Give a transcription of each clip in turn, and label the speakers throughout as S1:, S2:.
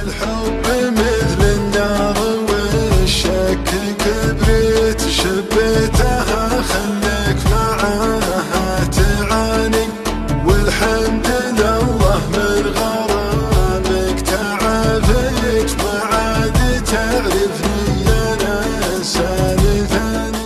S1: الحب مثل النار والشك كبريت شبيتها خليك معاها تعاني، والحمد لله من غرامك تعافيت ما عاد تعرفني انا انسان ثاني.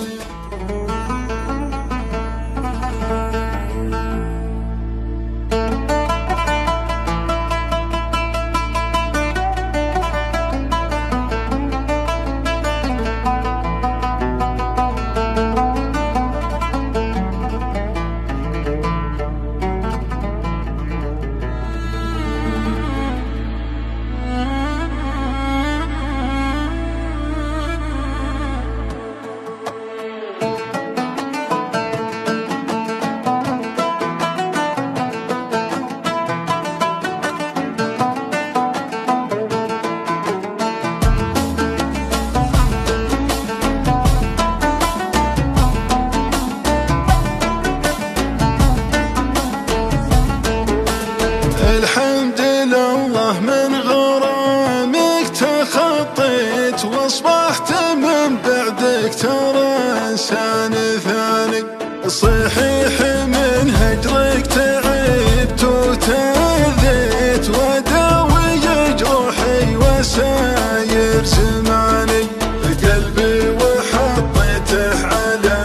S1: الحمد لله من غرامك تخطيت واصبحت من بعدك ترى انسان ثاني. صحيح من هجرك تعبت وتأذيت وداوي جروحي وساير زماني، قلبي وحطيته على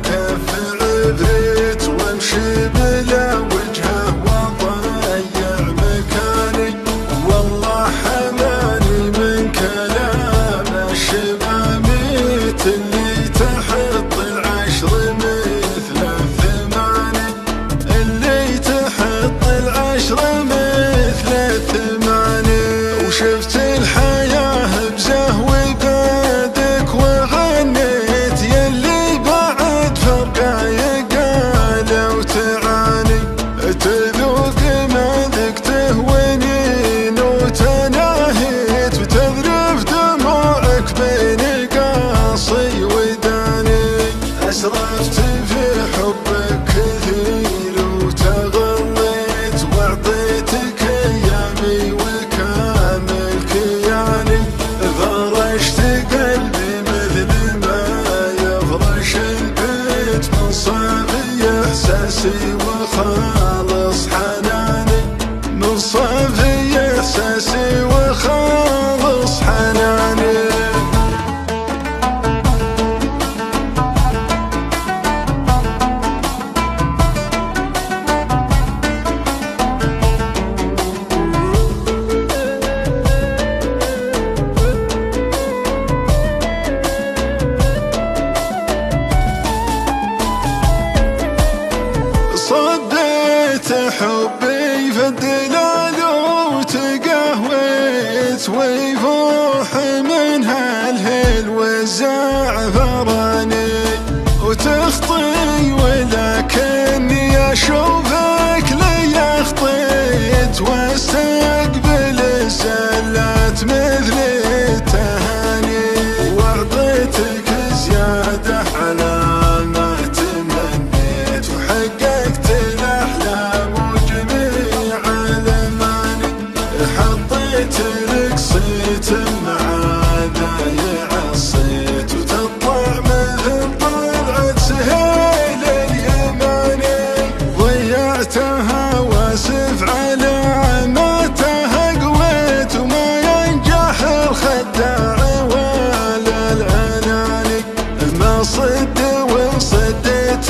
S1: كف عفريت وامشي بلا وجهه وضيع مكاني. والله حماني من كلام الشماميت اللي تحط العشر مثل الثماني، اللي تحط العشر مثل الثماني. وشفت الحياة بزهو بعدك وغنيت يلي بعد فرقاي قالوا تعاني، تذوق ما ذقته ونين وتناهيت وتذرف دموعك بين قاصي وداني. أسرفت في حبك كثير وتغليت وأعطيتك أيامي وكامل كياني، فرشت قلبي مثل ما يفرش البيت من صافي إحساسي وخالص حناني، من صافي إحساسي وخالص حناني. صديت حبي في الدلال وتقهويت ويفوح منها الهيل والزعفراني، وتخطي ولكني اشوفك لي اخطيت واستقبل الزلات مثل التهاني، واعطيتك زياده على ما تمنيت وحققت الاحلام وجميع الاماني. حطيت لك صيت معاذا عصيت وتطلع مثل طلعت سهيل اليماني، ضيعتها واسف على عمتها قويت وما ينجح الخداع ولا الاناني. ما صد وصديت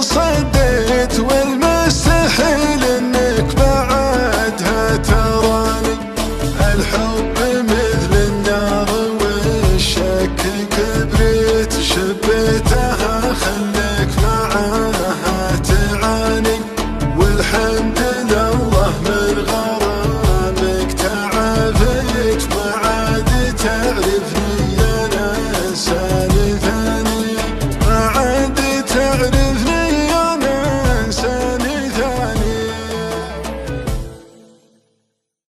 S1: صديت والمستحيل انك بعدها تراني. الحب مثل النار والشك كبريت شبيتها خليك معاها تعاني، والحمد لله من غرامك تعافيت ما عاد تعرفني انا انسان